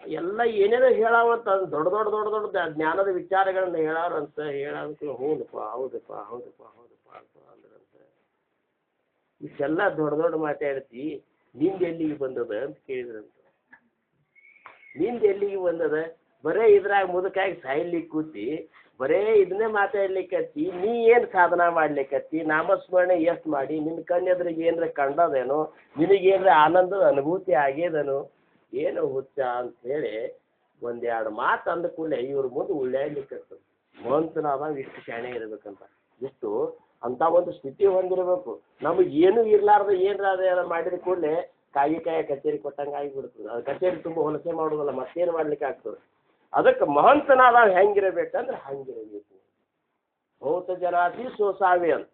ಎಲ್ಲ ಏನೇನೋ ಹೇಳಾವಂತ, ಅದು ದೊಡ್ಡ ಜ್ಞಾನದ ವಿಚಾರಗಳನ್ನ ಹೇಳಾರಂತ. ಹೇಳೋದಕ್ಕೆ ಹೌದಪ್ಪ ಅಂತ ಅಂದ್ರಂತ. ಇಷ್ಟೆಲ್ಲ ದೊಡ್ಡ ಮಾತಾಡ್ತಿ, ನಿಂದು ಎಲ್ಲಿಗೆ ಬಂದದ ಅಂತ ಕೇಳಿದ್ರಂತ. ನಿಂದು ಎಲ್ಲಿಗೆ ಬಂದದ, ಬರೇ ಇದ್ರಾಗ ಮುದುಕಾಗಿ ಸಾಯ್ಲಿಕ್ಕೆ ಕೂತಿ ಬರೇ ಇದನ್ನೇ ಮಾತಾಡ್ಲಿಕ್ಕತ್ತಿ, ನೀ ಏನು ಸಾಧನ ಮಾಡ್ಲಿಕ್ಕತ್ತಿ, ನಾಮಸ್ಮರಣೆ ಎಷ್ಟು ಮಾಡಿ, ನಿನ್ನ ಕಣ್ಣೆದ್ರಿಗೆ ಏನರ ಕಂಡದೇನೋ, ನಿನಗೇನರ ಆನಂದದ ಅನುಭೂತಿ ಆಗ್ಯದನು, ಏನು ಹುಚ್ಚ ಅಂತ ಹೇಳಿ 1-2 ಮಾತು ಅಂದ ಕೂಡಲೇ ಇವ್ರ ಮುಂದೆ ಉಳ್ಳಾಡ್ಲಿಕ್ಕೆ ಮಹಂತನಾದ ಇಷ್ಟು ಶಾಣೆ ಇರಬೇಕಂತ, ಇಷ್ಟು ಅಂತ ಒಂದು ಸ್ಥಿತಿ ಹೊಂದಿರಬೇಕು. ನಮಗೆ ಏನೂ ಇರಲಾರ್ದು ಏನರ ಮಾಡಿದ ಕೂಡಲೇ ಕಾಯಿ ಕಚೇರಿ ಕೊಟ್ಟಂಗೆ ಆಗಿಬಿಡ್ತದೆ. ಅದು ಕಚೇರಿ ತುಂಬ ಹೊಲಸೆ ಮಾಡೋದಲ್ಲ, ಮತ್ತೇನು ಮಾಡ್ಲಿಕ್ಕೆ ಆಗ್ತದೆ. ಅದಕ್ಕೆ ಮಹಂತನಾದ ಹೆಂಗಿರಬೇಕಂದ್ರೆ ಹಂಗಿರಬೇಕು. ಭೌತ ಜನಾಸಿ ಸೋಸಾವೆ ಅಂತ,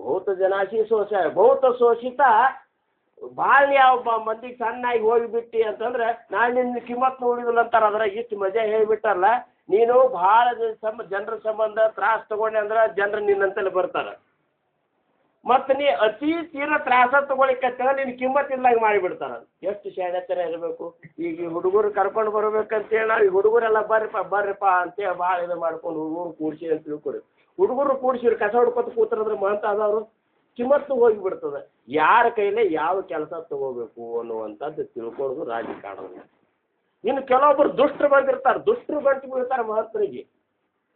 ಭೌತ ಜನಾಸಿ ಸೋಸಾವೆ, ಭೌತ ಶೋಷಿತ. ಭಾಳ ಯಾವ ಮಂದಿಗೆ ಸಣ್ಣಾಗಿ ಹೋಗಿಬಿಟ್ಟು ಅಂತಂದ್ರೆ ನಾನು ನಿನ್ನ ಕಿಮ್ಮತ್ ನೋಡಿದಿಲ್ಲ ಅಂತಾರೆ. ಅದ್ರಾಗ ಇಷ್ಟು ಮಜಾ ಹೇಳಿಬಿಟ್ಟಲ್ಲ, ನೀನು ಭಾಳ ಜನರ ಸಂಬಂಧ ತ್ರಾಸ ತಗೊಂಡೆ ಅಂದ್ರೆ ಜನರು ನಿನ್ನಂತಲ್ಲಿ ಬರ್ತಾರೆ. ಮತ್ತು ನೀ ಅತಿ ತೀರ ತ್ರಾಸ ತಗೊಳಿಕತ್ತ ನಿನ್ನ ಕಿಮ್ಮತ್ ಇಲ್ಲಾಗ ಮಾಡಿಬಿಡ್ತಾರೆ. ಎಷ್ಟು ಶಾಣೆತನ ಇರಬೇಕು. ಈಗ ಈ ಹುಡುಗರು ಕರ್ಕೊಂಡು ಬರ್ಬೇಕಂತೇಳಿ ನಾವು ಈ ಹುಡುಗರೆಲ್ಲ ಬರ್ರಿಪ್ಪ ಅಂತೇಳಿ ಭಾಳ ಇದು ಮಾಡ್ಕೊಂಡು ಹುಡುಗರು ಕೂಡಿಸಿ ಅಂತ ತಿಳ್ಕೊಡಿ. ಹುಡುಗರು ಕೂಡಿಸಿರು ಕಸ ಹುಡ್ಕೊತ ಕೂತ್ರಂದ್ರೆ ಮಹಂತ ಆದವರು ಕಿಮ್ಮತ್ತು ಹೋಗಿಬಿಡ್ತದೆ. ಯಾರ ಕೈಲೇ ಯಾವ ಕೆಲಸ ತಗೋಬೇಕು ಅನ್ನುವಂಥದ್ದು ತಿಳ್ಕೊಳ್ಳೋದು ರಾಜಕಾರಣದಲ್ಲಿ. ಇನ್ನು ಕೆಲವೊಬ್ಬರು ದುಷ್ಟರು ಬಂದಿರ್ತಾರೆ, ದುಷ್ಟರು ಗಂಟು ಬೀಳ್ತಾರೆ ಮಹಂತರಿಗೆ.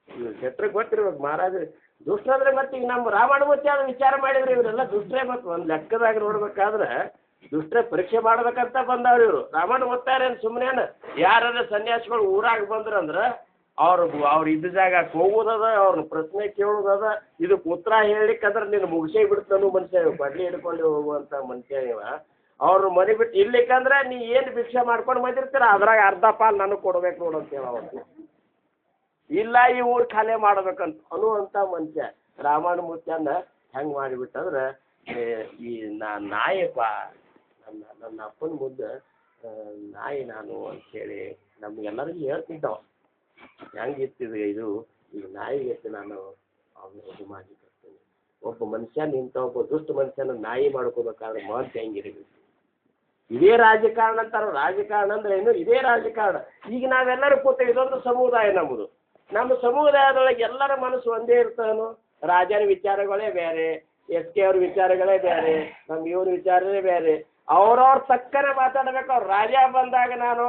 ಇವ್ರು ಕೆಟ್ಟರಿಗೆ ಗೊತ್ತಿರ್ಬೇಕು ಮಹಾರಾಜರಿಗೆ ದುಷ್ಟರಾದ್ರೆ. ಮತ್ತೆ ಈಗ ನಮ್ಮ ರಾಮಾನುಮತಿ ಆದ ವಿಚಾರ ಮಾಡಿದ್ರೆ ಇವರೆಲ್ಲ ದುಷ್ಟರೇ. ಮತ್ತು ಒಂದು ಲೆಕ್ಕದಾಗ ನೋಡ್ಬೇಕಾದ್ರೆ ದುಷ್ಟರೇ ಪರೀಕ್ಷೆ ಮಾಡ್ಬೇಕಂತ ಬಂದವ್ರು ಇವರು. ರಾಮಾನುಮತ್ತಾರೇನು ಸುಮ್ಮನೇನು ಯಾರು ಸನ್ಯಾಸಿಗಳು ಊರಾಗ ಬಂದ್ರಂದ್ರೆ ಅವ್ರು ಇದ್ದ ಜಾಗಕ್ಕೆ ಹೋಗೋದದ, ಅವ್ರನ್ನ ಪ್ರಶ್ನೆ ಕೇಳೋದದ, ಇದಕ್ಕೆ ಉತ್ತರ ಹೇಳಿಕ್ಕಂದ್ರೆ ನೀನು ಮುಗಿಸೇ ಬಿಡ್ತಾನು ಮನುಷ್ಯ. ಬಡ್ಲಿ ಹಿಡ್ಕೊಂಡು ಹೋಗುವಂಥ ಮನುಷ್ಯ ನೀವ. ಅವ್ರ ಮನೆ ಬಿಟ್ಟು ಇರ್ಲಿಕ್ಕಂದ್ರೆ ನೀ ಏನು ಭಿಕ್ಷೆ ಮಾಡ್ಕೊಂಡು ಬಂದಿರ್ತೀರ ಅದ್ರಾಗ ಅರ್ಧ ಪಾಲು ನನಗೆ ಕೊಡ್ಬೇಕು ನೋಡು ಅಂತೇಳಿ ಅವತ್ತು. ಇಲ್ಲ ಈ ಊರು ಖಾಲಿ ಮಾಡ್ಬೇಕಂತ ಅನ್ನುವಂಥ ಮನುಷ್ಯ ರಾಮಣ್ಣ ಮೂರ್ತಿಯನ್ನ ಹೆಂಗೆ ಮಾಡಿಬಿಟ್ಟಂದ್ರೆ ಈ ನಾಯಪ್ಪ ನನ್ನ ಅಪ್ಪನ ಮುಂದೆ ನಾಯಿ ನಾನು ಅಂತೇಳಿ ನಮ್ಗೆಲ್ಲರಿಗೂ ಹೇಳ್ತಿದ್ದವ ಹೆಂಗಿತ್ತಿದೆ ಇದು ಈಗ ನಾಯಿಗೆ ನಾನು ಅವನು ಇದು ಮಾಡಿ ಬರ್ತೀನಿ. ಒಬ್ಬ ಮನುಷ್ಯ ನಿಂತ ಒಬ್ಬ ದುಷ್ಟ ಮನುಷ್ಯನ ನಾಯಿ ಮಾಡ್ಕೋಬೇಕಾದ್ರೆ ಮಹಂತ ಹೆಂಗಿರಬೇಕು. ಇದೇ ರಾಜಕಾರಣ ಅಂತಾರ. ರಾಜಕಾರಣ ಅಂದ್ರೆ ಏನು? ಇದೇ ರಾಜಕಾರಣ. ಈಗ ನಾವೆಲ್ಲರೂ ಕೂತ ಇದೊಂದು ಸಮುದಾಯ ನಮ್ಮದು. ನಮ್ಮ ಸಮುದಾಯದೊಳಗೆ ಎಲ್ಲರ ಮನಸ್ಸು ಒಂದೇ ಇರ್ತಾನೋ. ರಾಜರ ವಿಚಾರಗಳೇ ಬೇರೆ, ಎಸ್ ಕೆ ಅವ್ರ ವಿಚಾರಗಳೇ ಬೇರೆ, ನಮ್ಮ ಇವ್ರ ವಿಚಾರವೇ ಬೇರೆ. ಅವ್ರವ್ರ ತಕ್ಕನೆ ಮಾತಾಡ್ಬೇಕು. ಅವ್ರು ರಾಜ ಬಂದಾಗ ನಾನು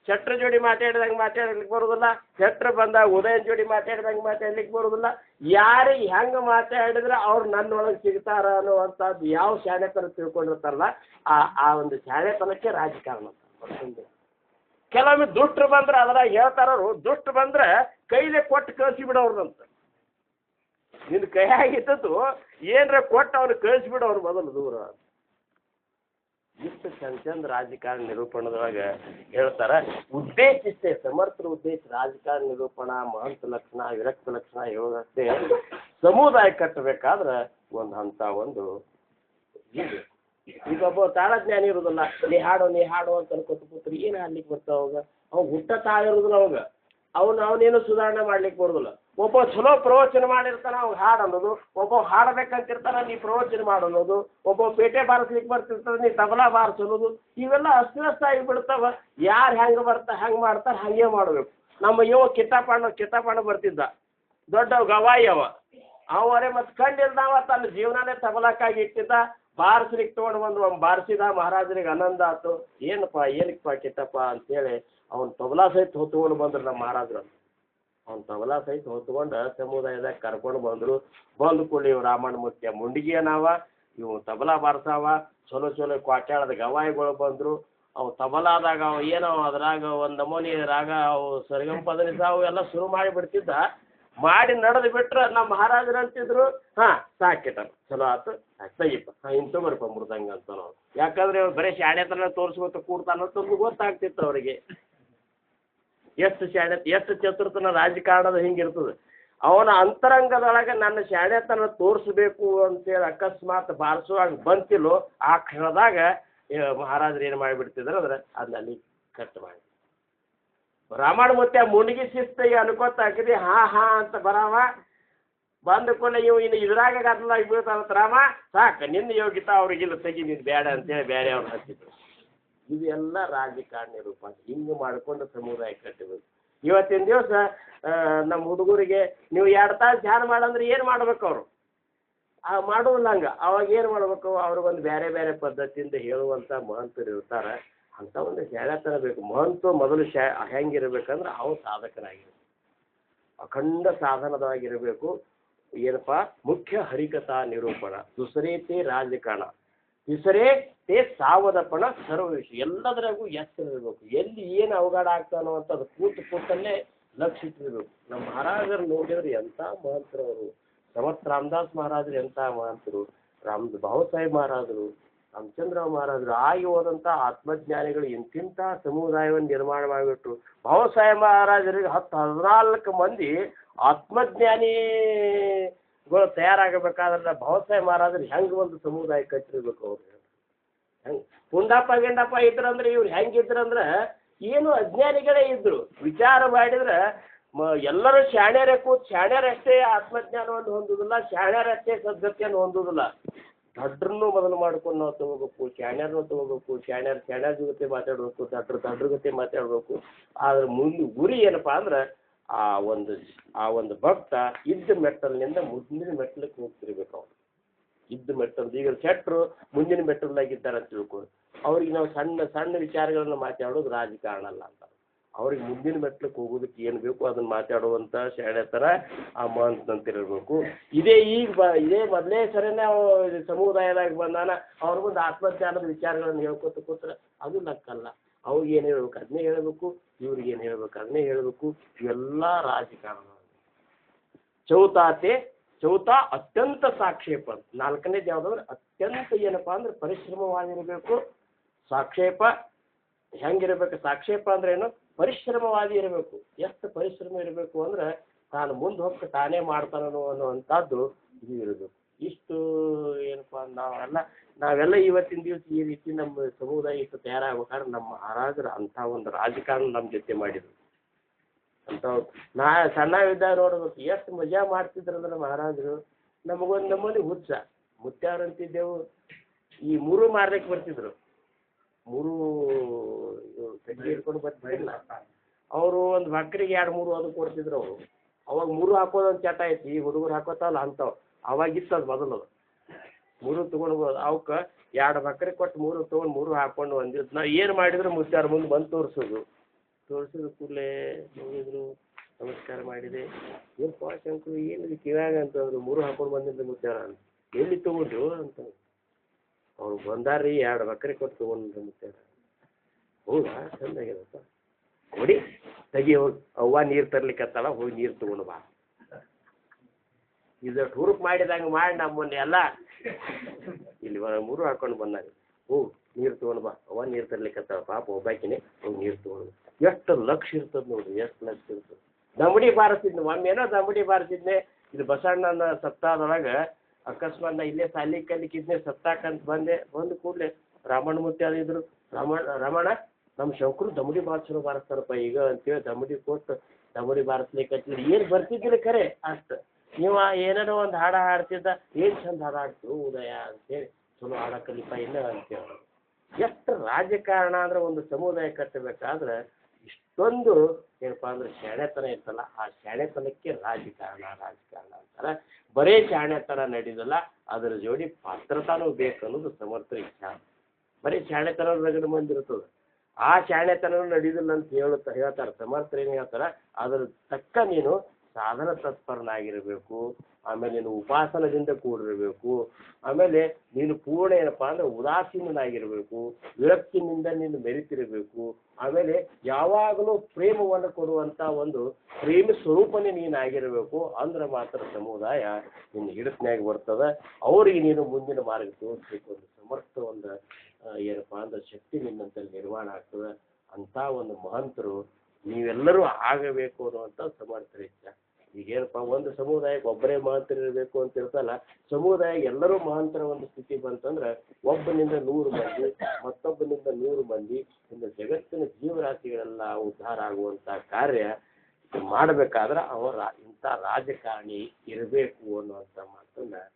ಶೆಟ್ರ ಜೋಡಿ ಮಾತಾಡಿದಂಗೆ ಮಾತಾಡ್ಲಿಕ್ಕೆ ಬರೋದಿಲ್ಲ, ಶೆಟ್ರ್ ಬಂದಾಗ ಉದಯನ್ ಜೋಡಿ ಮಾತಾಡಿದಂಗೆ ಮಾತಾಡ್ಲಿಕ್ಕೆ ಬರೋದಿಲ್ಲ. ಯಾರಿಗೆ ಹೆಂಗೆ ಮಾತಾಡಿದ್ರೆ ಅವ್ರು ನನ್ನೊಳಗೆ ಸಿಗ್ತಾರ ಅನ್ನುವಂಥದ್ದು ಯಾವ ಶಾಣೆತನ ತಿಳ್ಕೊಂಡಿರ್ತಾರಲ್ಲ ಆ ಒಂದು ಶಾಣೆತನಕ್ಕೆ ರಾಜಕಾರಣ ಅಂತ. ಕೆಲವೊಮ್ಮೆ ದುಷ್ಟರು ಬಂದ್ರೆ ಅದ್ರಾಗ ಹೇಳ್ತಾರವರು, ದುಷ್ಟ ಬಂದ್ರೆ ಕೈಲೇ ಕೊಟ್ಟು ಕಳಿಸಿಬಿಡೋರ್ನಂತ. ನಿನ್ನ ಕೈಯಾಗಿದ್ದದ್ದು ಏನರ ಕೊಟ್ಟು ಅವ್ರು ಕಳಿಸ್ಬಿಡೋರು ಮೊದಲು ದೂರ. ಇಷ್ಟು ಚಂದ ರಾಜಕಾರಣ ನಿರೂಪಣದೊಳಗೆ ಹೇಳ್ತಾರೆ. ಉದ್ದೇಶಿಸ್ತೇ ಸಮರ್ಥರ ಉದ್ದೇಶ ರಾಜಕಾರಣ ನಿರೂಪಣಾ ಮಹಂತ ಲಕ್ಷಣ ವಿರಕ್ತ ಲಕ್ಷಣ ಹೇಳೋದಷ್ಟೇ. ಸಮುದಾಯ ಕಟ್ಟಬೇಕಾದ್ರೆ ಒಂದು ಹಂತ ಒಂದು ಈಗ ಒಬ್ಬ ತಾಳಜ್ಞಾನಿ ಇರೋದಿಲ್ಲ. ನೀ ಹಾಡು ಅಂತ ಅನ್ಕೊತ ಕೂತ್ರಿ ಏನು ಹಾಡ್ಲಿಕ್ಕೆ ಬರ್ತಾವ ಅವಾಗ? ಅವಾಗ ಹುಟ್ಟ ತಾಳಿರೋದಿಲ್ಲ ಅವಾಗ. ಅವನೇನು ಸುಧಾರಣೆ ಮಾಡ್ಲಿಕ್ಕೆ ಬರೋದಿಲ್ಲ. ಒಬ್ಬ ಚಲೋ ಪ್ರವಚನ ಮಾಡಿರ್ತಾನ ಅವ್ನು ಹಾಡು ಅನ್ನೋದು, ಒಬ್ಬ ಹಾಡಬೇಕಂತಿರ್ತಾನ ನೀ ಪ್ರವಚನ ಮಾಡೋದು, ಒಬ್ಬ ಪೇಟೆ ಬಾರಿಸ್ಲಿಕ್ಕೆ ಬರ್ತಿರ್ತಾನೆ ನೀ ತಬಲಾ ಬಾರಿಸೋದು. ಇವೆಲ್ಲ ಅಸ್ತವ್ಯಸ್ತ ಆಗಿಬಿಡ್ತಾವ. ಯಾರು ಹೆಂಗೆ ಹೆಂಗೆ ಮಾಡ್ತಾರೆ ಹಾಗೆ ಮಾಡಬೇಕು. ನಮ್ಮ ಇವ ಕಿತ್ತಪ್ಪಣ್ಣ ಬರ್ತಿದ್ದ, ದೊಡ್ಡ ಗವಾಯಿ ಅವರೇ ಮತ್ತು ಕಂಡಿಲ್ದಾವ ತನ್ನ ಜೀವನನೇ ತಬಲಕ್ಕಾಗಿ ಇಟ್ಟಿದ್ದ. ಬಾರಿಸ್ಲಿಕ್ಕೆ ತೊಗೊಂಡು ಬಂದು ಬಾರಿಸಿದ. ಮಹಾರಾಜರಿಗೆ ಆನಂದ ಆಯ್ತು. ಏನಪ್ಪ ಕಿತ್ತಪ್ಪ ಅಂತೇಳಿ ಅವ್ನು ತಬಲಾ ಸಹಿತ ಹೊತ್ಕೊಂಡು ಬಂದ್ರು ನಮ್ಮ ಮಹಾರಾಜರು. ಅವ್ನು ತಬಲಾ ಸಹಿತ ಹೊತ್ಕೊಂಡು ಸಮುದಾಯದಾಗ ಕರ್ಕೊಂಡು ಬಂದು ಕೂಡಲಿ ಇವು ರಾಮಣ್ಣ ಮೂರ್ತಿಯ ಮುಂಡಿಗೆ ಇವು ತಬಲಾ ಬಾರ್ಸಾವ. ಚಲೋ ಕ್ವಾಟ್ಯಾಳದ ಗವಾಯಿಗಳು ಬಂದರು. ಅವು ತಬಲಾದಾಗ ಏನೋ ಅದ್ರಾಗ ಒಂದು ನಮೂನಿ ರಾಗ ಅವು ಸರಿಗಂಪದನಿ ಸಾವು ಎಲ್ಲ ಶುರು ಮಾಡಿಬಿಡ್ತಿದ್ದ. ಮಾಡಿ ನಡೆದು ಬಿಟ್ರೆ ನಮ್ಮ ಮಹಾರಾಜರು ಅಂತಿದ್ರು, ಸಾಕಿಟ್ಟ ಚಲೋ ಆಯ್ತು ತೆಗಿಪ್ಪ ಇನ್ನು ತಗೋರಿಪ್ಪ ಮೃದಂಗ ಅಂತ ನಾವು. ಯಾಕಂದ್ರೆ ಅವ್ರು ಬರೀ ಶಾಣೆತನ ತೋರಿಸ್ಕೊತ ಕೂಡ್ತಾನಂತಂದು ಗೊತ್ತಾಗ್ತಿತ್ತು ಅವರಿಗೆ. ಎಷ್ಟು ಚತುರ್ತನ ರಾಜಕಾರಣದ ಹಿಂಗಿರ್ತದೆ. ಅವನ ಅಂತರಂಗದೊಳಗೆ ನನ್ನ ಶಾಣೆತನ ತೋರಿಸ್ಬೇಕು ಅಂತೇಳಿ ಅಕಸ್ಮಾತ್ ಬಾರಿಸುವಾಗ ಬಂತಿಲ್ಲೋ ಆ ಕ್ಷಣದಾಗ ಮಹಾರಾಜರು ಏನು ಮಾಡಿಬಿಡ್ತಿದ್ರು ಅಂದ್ರೆ ಅದನ್ನ ಅಲ್ಲಿ ಕಟ್ ಮಾಡಿ ರಾಮಣ್ಣ ಮೂರ್ತಿ ಮುಂಡಿಗೆ ಶಿಸ್ತಿಗೆ ಅನ್ಕೋತ ಹಾಕಿದ್ರಿ ಹಾ ಅಂತ ಬರಾವ ಬಂದ ಕೊನೆ ಇವು ಇನ್ನು ಇದ್ರಾಗ ಗದ್ದಲಾಗಿ ಬೀಳ್ತಾವಂತ ರಾಮ ಸಾಕು ನಿನ್ನ ಯೋಗ್ಯತಾ ಅವ್ರಿಗಿಲ್ಲ ತೆಗಿ ನೀನು ಬೇಡ ಅಂತೇಳಿ ಬೇರೆ ಅವ್ರು ಹಚ್ಚಿದ್ರು. ಇವೆಲ್ಲ ರಾಜಕಾರಣ ರೂಪ. ಹಿಂಗೆ ಮಾಡ್ಕೊಂಡು ಸಮುದಾಯ ಕಟ್ಟಬೇಕು. ಇವತ್ತಿನ ದಿವಸ ನಮ್ಮ ಹುಡುಗರಿಗೆ ನೀವು 2 ತಾಸು ಧ್ಯಾನ ಮಾಡಂದ್ರೆ ಏನು ಮಾಡ್ಬೇಕು ಅವರು? ಮಾಡೋದಿಲ್ಲ ಹಂಗೆ. ಅವಾಗ ಏನು ಮಾಡ್ಬೇಕು? ಅವ್ರಿಗೊಂದು ಬೇರೆ ಪದ್ಧತಿಯಿಂದ ಹೇಳುವಂಥ ಮಹಂತರು ಇರ್ತಾರೆ. ಅಂಥ ಒಂದು ಶಾಣೆತನ ಬೇಕು. ಮಹಂತ ಮೊದಲು ಹೆಂಗಿರ್ಬೇಕಂದ್ರೆ ಅವು ಸಾಧಕರಾಗಿರ್ಬೇಕು, ಅಖಂಡ ಸಾಧನದವಾಗಿರಬೇಕು. ಏನಪ್ಪ? ಮುಖ್ಯ ಹರಿಕಥಾ ನಿರೂಪಣ, ದುಸರೇತೆ ರಾಜಕಾರಣ, ತಿಸರೇ ತೇ ಸಾವದಪಣ ಸರ್ವ ವಿಷಯ. ಎಲ್ಲದರಾಗೂ ಎಚ್ಚರ ಇರಬೇಕು. ಎಲ್ಲಿ ಏನು ಅವಘಡ ಆಗ್ತಾನೋ ಅಂತ ಅದು ಕೂತಲ್ಲೇ ಲಕ್ಷ್ಯ ಇಟ್ಟಿರ್ಬೇಕು. ನಮ್ಮ ಮಹಾರಾಜರು ನೋಡಿದ್ರೆ ಎಂಥ ಮಹಂತರು ಅವರು. ಸಮರ್ಥ ರಾಮದಾಸ್ ಮಹಾರಾಜರು ಎಂಥ ಮಹಂತರು, ಭಾವಸಾಹೇಬ್ ಮಹಾರಾಜರು, ರಾಮಚಂದ್ರರಾವ್ ಮಹಾರಾಜರು ಆಗಿ ಹೋದಂಥ ಆತ್ಮಜ್ಞಾನಿಗಳು ಇಂತಿಂಥ ಸಮುದಾಯವನ್ನು ನಿರ್ಮಾಣ ಮಾಡಿಬಿಟ್ರು. ಭಾವಸಾಹೇಬ್ ಮಹಾರಾಜರಿಗೆ 14 ಮಂದಿ ಆತ್ಮಜ್ಞಾನಿಗಳು ತಯಾರಾಗಬೇಕಾದ್ರೆ ಭಾವಸಾಹೇಬ್ ಮಹಾರಾಜರು ಹೆಂಗೆ ಒಂದು ಸಮುದಾಯ ಕಟ್ಟಿರ್ಬೇಕು ಅವ್ರು? ಹೆಂಗೆ ಗಿಂಡಪ್ಪ ಇದ್ರಂದ್ರೆ ಇವ್ರು ಹೆಂಗಿದ್ರಂದ್ರೆ ಏನು ಅಜ್ಞಾನಿಗಳೇ ಇದ್ರು. ವಿಚಾರ ಮಾಡಿದ್ರೆ ಎಲ್ಲರೂ ಶಾಣ್ಯರಷ್ಟೇ ಆತ್ಮಜ್ಞಾನವನ್ನು ಹೊಂದುವುದಿಲ್ಲ, ಶಾಣ್ಯರಷ್ಟೇ ಸದ್ಗತಿಯನ್ನು ಹೊಂದುವುದಿಲ್ಲ. ದಡ್ರನ್ನು ಮೊದಲು ಮಾಡ್ಕೊಂಡು ನಾವು ತಗೋಬೇಕು, ಶಾಣ್ಯರನ್ನು ತಗೋಬೇಕು, ಶಾಣ್ಯರ ಜೊತೆ ಮಾತಾಡಬೇಕು, ದಡ್ರ ಜೊತೆ ಮಾತಾಡಬೇಕು. ಆದ್ರೆ ಗುರಿ ಏನಪ್ಪಾ ಅಂದ್ರೆ ಆ ಒಂದು ಭಕ್ತ ಇದ್ದ ಮೆಟ್ಟಲಿನಿಂದ ಮುಂದಿನ ಮೆಟ್ಟಲಿಗೆ ಹೋಗ್ತಿರ್ಬೇಕು. ಅವ್ರು ಇದ್ದ ಮೆಟ್ಟಲ್ ಈಗ ಶೆಟ್ರು ಮುಂದಿನ ಮೆಟ್ಟಲಾಗಿದ್ದಾರೆ ಅಂತ ತಿಳ್ಕೊಂಡು ಅವ್ರಿಗೆ ನಾವು ಸಣ್ಣ ವಿಚಾರಗಳನ್ನ ಮಾತಾಡೋದು ರಾಜಕಾರಣ ಅಲ್ಲ ಅಂತ. ಅವ್ರಿಗೆ ಮುಂದಿನ ಮೆಟ್ಲಕ್ಕೆ ಹೋಗೋದಕ್ಕೆ ಏನು ಬೇಕು ಅದನ್ನ ಮಾತಾಡುವಂಥ ಶಾಣೆತನ ಆ ಮಹಂತಂತಿರಬೇಕು. ಇದೇ ಮೊದಲೇ ಸರಿನೇ ಸಮುದಾಯದಾಗ ಬಂದಾನ ಅವ್ರ ಮುಂದೆ ಆತ್ಮಜ್ಞಾನದ ವಿಚಾರಗಳನ್ನು ಹೇಳ್ಕೊತ ಕೂತ್ರೆ ಅದು ನಕ್ಕಲ್ಲ. ಅವ್ರಿಗೆ ಏನು ಹೇಳ್ಬೇಕು ಅದನ್ನೇ ಹೇಳಬೇಕು, ಇವ್ರಿಗೆ ಏನು ಹೇಳ್ಬೇಕು ಅದನ್ನೇ ಹೇಳಬೇಕು. ಇವೆಲ್ಲ ರಾಜಕಾರಣ. ಚೌಥ ಅತ್ಯಂತ ಸಾಕ್ಷೇಪ. 4ನೇದು ಯಾವುದಂದ್ರೆ ಅತ್ಯಂತ ಏನಪ್ಪಾ ಅಂದ್ರೆ ಪರಿಶ್ರಮವಾಗಿರಬೇಕು. ಸಾಕ್ಷೇಪ ಹೆಂಗಿರಬೇಕು? ಸಾಕ್ಷೇಪ ಅಂದ್ರೆ ಏನು? ಪರಿಶ್ರಮವಾದಿ ಇರಬೇಕು. ಎಷ್ಟು ಪರಿಶ್ರಮ ಇರಬೇಕು ಅಂದ್ರೆ ತಾನು ಮುಂದೆ ಹೋಗಿ ತಾನೇ ಮಾಡ್ತಾನೋ ಅನ್ನುವಂಥದ್ದು ಇದು ಇರಬೇಕು. ಇಷ್ಟು ಏನಪ್ಪ ನಾವೆಲ್ಲ ಇವತ್ತಿನ ದಿವಸ ಈ ರೀತಿ ನಮ್ಮ ಸಮುದಾಯ ಇಷ್ಟು ತಯಾರಾಗ್ಬೇಕಾದ್ರೆ ನಮ್ಮ ಮಹಾರಾಜರು ಅಂಥ ಒಂದು ರಾಜಕಾರಣ ನಮ್ಮ ಜೊತೆ ಮಾಡಿದರು. ಅಂತ ಸಣ್ಣವಿದ್ದಾಗ ನೋಡ್ಬೇಕು ಎಷ್ಟು ಮಜಾ ಮಾಡ್ತಿದ್ರಂದ್ರೆ ಮಹಾರಾಜರು. ನಮಗೊಂದು ನಮ್ಮಲ್ಲಿ ಹುಚ್ಚ ಮುತ್ಯಾರು ಅಂತಿದ್ದೆವು. ಈ ಮೂರು ಮಾರ್ಲಿಕ್ಕೆ ಬರ್ತಿದ್ರು. ಮೂರು ಕಡ್ಡಿ ಹಿಡ್ಕೊಂಡು ಬರ್ತಿಲ್ಲ ಅವರು. ಒಂದು ಬಕ್ರಿಗೆ 2-3 ಅದು ಕೊಡ್ತಿದ್ರು ಅವರು. ಅವಾಗ 3 ಹಾಕೋದೊಂದು ಚಟ ಐತಿ. ಈ ಹುಡುಗರು ಹಾಕೋತಲ್ಲ ಅಂಥವು. ಅವಾಗಿತ್ತು ಅದು ಮೊದಲು 3 ತೊಗೊಂಡು ಅವಕ್ಕೆ 2 ಬಕ್ರಿಗೆ ಕೊಟ್ಟು 3 ತೊಗೊಂಡು 3 ಹಾಕ್ಕೊಂಡು ಒಂದಿವ್ಸ ನಾವು ಏನು ಮಾಡಿದ್ರು ಮುತ್ಯಾರ ಮುಂದೆ ಬಂದು ತೋರಿಸಿದ ಕೂಡಲೇ ನೋಡಿದ್ರು, ನಮಸ್ಕಾರ ಮಾಡಿದೆ. ಏನಪ್ಪ ಶಂಕರು ಏನಿದೆ ಕಿವ್ಯಾಗ ಅಂತಂದ್ರು. 3 ಹಾಕೊಂಡು ಬಂದಿದ್ದು ಮುತ್ಯಾರ ಅಂತ. ಎಲ್ಲಿ ತೊಗೊಂಡ್ರು ಅಂತ ಅವ್ರು ಬಂದಾರ್ರಿ 2 ಬಕ್ರೆ ಕೊಟ್ಟು ತೊಗೊಂಡ್ರು ಮುತ್ಯಾರ. ಹೌದಾ ಚಂದಾಗ್ಯದಪ್ಪ ಕೊಡಿ ತೆಗಿ ಹೋಗಿ ಅವ್ವ ನೀರು ತರ್ಲಿಕ್ಕತ್ತಾಳ ಹೋಗಿ ನೀರು ತೊಗೊಂಡು ಬಾ. ಇದು ಹುರುಪ್ ಮಾಡಿದಂಗೆ ಮಾಡಿ ನಮ್ಮನ್ನ ಎಲ್ಲ ಇಲ್ಲಿ 3 ಹಾಕೊಂಡು ಬಂದಾಗ ನೀರು ತೊಗೊಂಡು ಬಾ ಅವ್ವ ನೀರು ತರ್ಲಿಕ್ಕತ್ತಾಳ ಪಾಪ ಒಬ್ಬಾಕಿನೇ ಹೋಗಿ ನೀರು ತೊಗೊಂಡು. ಎಷ್ಟು ಲಕ್ಷ ಇರ್ತದೆ ನೋಡ್ರಿ, ಎಷ್ಟು ಲಕ್ಷ ಇರ್ತದೆ. ದಮಡಿ ಬಾರಿಸಿದ್ನು ಒಮ್ಮೆನೋ ದಮಡಿ ಬಾರಿಸಿದ್ನೆ. ಇದು ಬಸಣ್ಣನ ಸಪ್ತಾಹದೊಳಗೆ ಅಕಸ್ಮಾತ್ ನಾ ಇಲ್ಲೇ ಸಾಲಿ ಕಲಿಕಿದ್ನೆ ಸತ್ತಾಕಂತ ಬಂದು ಕೂಡಲೇ ರಾಮಣ್ಣ ಮುತ್ಯಾರ ಇದ್ರು. ರಮಣ ನಮ್ಮ ಶಂಕರು ದಮಡಿ ಬಾರಿಸ್ತಾರಪ್ಪ ಈಗ ಅಂತೇಳಿ ದಮಡಿ ಕೊಟ್ಟು ದಮಡಿ ಬಾರಿಸ್ಲಿಕ್ಕೆ ಏನು ಬರ್ತಿದ್ದಿಲ್ಲ ಖರೆ ಅಷ್ಟು. ನೀವು ಏನಾರೋ ಒಂದು ಹಾಡ ಹಾಡ್ತಿದ್ದ, ಏನು ಚಂದ ಹಾಡು ಹಾಡ್ತು ಉದಯ ಅಂತೇಳಿ ಚಲೋ ಹಾಡ ಕಲಿಪ ಇಲ್ಲ ಅಂತೇಳಿ. ಎಷ್ಟು ರಾಜಕಾರಣ ಅಂದ್ರೆ ಒಂದು ಸಮುದಾಯ ಕಟ್ಟಬೇಕಾದ್ರೆ ಇಷ್ಟೊಂದು ಏನಪ್ಪ ಅಂದ್ರೆ ಶಾಣೆತನ ಇರ್ತಲ್ಲ, ಆ ಶಾಣೆತನಕ್ಕೆ ರಾಜಕಾರಣ ಅಂತಾರೆ. ಬರೇ ಶಾಣೆತನ ನಡೀದಲ್ಲ, ಅದರ ಜೋಡಿ ಪಾತ್ರತಾನೂ ಬೇಕು ಅನ್ನೋದು ಸಮರ್ಥ ಇಚ್ಛಾ. ಬರೀ ಶಾಣೆತನ ರಗಡ ಮಂದಿ ಇರ್ತದೆ, ಆ ಶಾಣೆತನ ನಡೀದಿಲ್ಲ ಅಂತ ಹೇಳ್ತಾರೆ ಸಮರ್ಥರು. ಏನು ಹೇಳ್ತಾರೆ, ಅದ್ರ ತಕ್ಕ ನೀನು ಸಾಧನ ತತ್ಪರನಾಗಿರಬೇಕು. ಆಮೇಲೆ ನೀನು ಉಪಾಸನದಿಂದ ಕೂಡಿರಬೇಕು. ಆಮೇಲೆ ನೀನು ಪೂರ್ಣ ಏನಪ್ಪ ಅಂದ್ರೆ ಉದಾಸೀನಾಗಿರಬೇಕು. ವಿರಕ್ತಿನಿಂದ ನೀನು ಮೆರಿತಿರಬೇಕು. ಆಮೇಲೆ ಯಾವಾಗಲೂ ಪ್ರೇಮವನ್ನು ಕೊಡುವಂಥ ಒಂದು ಪ್ರೇಮ ಸ್ವರೂಪನೇ ನೀನಾಗಿರಬೇಕು. ಅಂದ್ರೆ ಮಾತ್ರ ಸಮುದಾಯ ನಿನ್ನ ಹಿಡಿತನಾಗಿ ಬರ್ತದೆ. ಅವರಿಗೆ ನೀನು ಮುಂದಿನ ಮಾರ್ಗ ತೋರಿಸ್ಬೇಕು. ಒಂದು ಸಮರ್ಥ ಒಂದು ಏನಪ್ಪ ಅಂದ್ರೆ ಶಕ್ತಿ ನಿನ್ನಂತಲ್ಲಿ ನಿರ್ಮಾಣ ಆಗ್ತದೆ. ಅಂಥ ಒಂದು ಮಹಂತರು ನೀವೆಲ್ಲರೂ ಆಗಬೇಕು ಅನ್ನುವಂಥ ಸಮರ್ಥರ ಇಚ್ಛೆ. ಈಗೇನಪ್ಪ ಒಂದು ಸಮುದಾಯಕ್ಕೆ ಒಬ್ಬರೇ ಮಹಂತರು ಇರಬೇಕು ಅಂತ ಇರ್ತಲ್ಲ, ಸಮುದಾಯ ಎಲ್ಲರೂ ಮಹಂತರ ಒಂದು ಸ್ಥಿತಿ ಬಂತಂದ್ರೆ ಒಬ್ಬನಿಂದ 100 ಮಂದಿ, ಮತ್ತೊಬ್ಬನಿಂದ 100 ಮಂದಿ, ಇನ್ನು ಜಗತ್ತಿನ ಜೀವರಾಶಿಗಳೆಲ್ಲ ಉದ್ಧಾರ ಆಗುವಂಥ ಕಾರ್ಯ ಮಾಡಬೇಕಾದ್ರೆ ಇಂಥ ರಾಜಕಾರಣಿ ಇರಬೇಕು ಅನ್ನುವಂಥ ಮಾತನ್ನ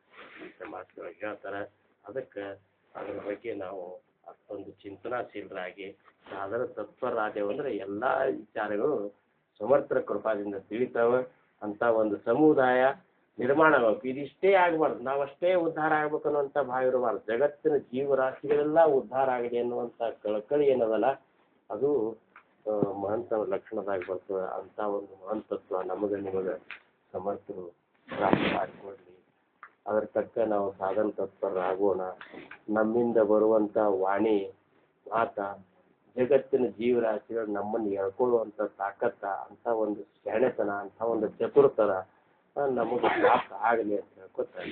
ಸಮಾಜದೊಳಗೆ ಹೇಳ್ತಾರೆ. ಅದಕ್ಕೆ ಅದ್ರ ಬಗ್ಗೆ ನಾವು ಅಷ್ಟೊಂದು ಚಿಂತನಾಶೀಲರಾಗಿ ಸಾಧನ ತತ್ಪರರಾದೇವು ಅಂದ್ರೆ ಎಲ್ಲ ವಿಚಾರಗಳು ಸಮರ್ಥರ ಕೃಪಾದಿಂದ ತಿಳಿತಾವೆ. ಅಂತ ಒಂದು ಸಮುದಾಯ ನಿರ್ಮಾಣ ಆಗಬೇಕು. ಇದಿಷ್ಟೇ ಆಗಬಾರ್ದು, ನಾವಷ್ಟೇ ಉದ್ಧಾರ ಆಗ್ಬೇಕು ಅನ್ನುವಂಥ ಭಾವ ಇರಬಾರ್ದು. ಜಗತ್ತಿನ ಜೀವರಾಶಿಗಳೆಲ್ಲ ಉದ್ಧಾರ ಆಗಿದೆ ಅನ್ನುವಂಥ ಕಳಕಳಿ ಏನದಲ್ಲ, ಅದು ಮಹಂತ ಲಕ್ಷಣದಾಗಿ ಬರ್ತದೆ. ಅಂಥ ಒಂದು ಮಹಂತತ್ವ ನಮಗೆ ನಿಮಗೆ ಸಮರ್ಥರು ಪ್ರಾಪ್ತ ಮಾಡಿಕೊಡ್ಲಿ. ಅದರ ತಕ್ಕ ನಾವು ಸಾಧನ ತತ್ಪರರಾಗೋಣ. ನಮ್ಮಿಂದ ಬರುವಂಥ ವಾಣಿ ಮಾತ ಜಗತ್ತಿನ ಜೀವರಾಶಿಗಳು ನಮ್ಮನ್ನು ಎಳ್ಕೊಳ್ಳುವಂಥ ತಾಕತ್ತ, ಅಂಥ ಒಂದು ಶಾಣೆತನ, ಅಂಥ ಒಂದು ಚತುರತನ ನಮಗೆ ಪ್ರಾಪ್ತ ಆಗಲಿ ಅಂತ ಹೇಳ್ಕೊತಾರೆ.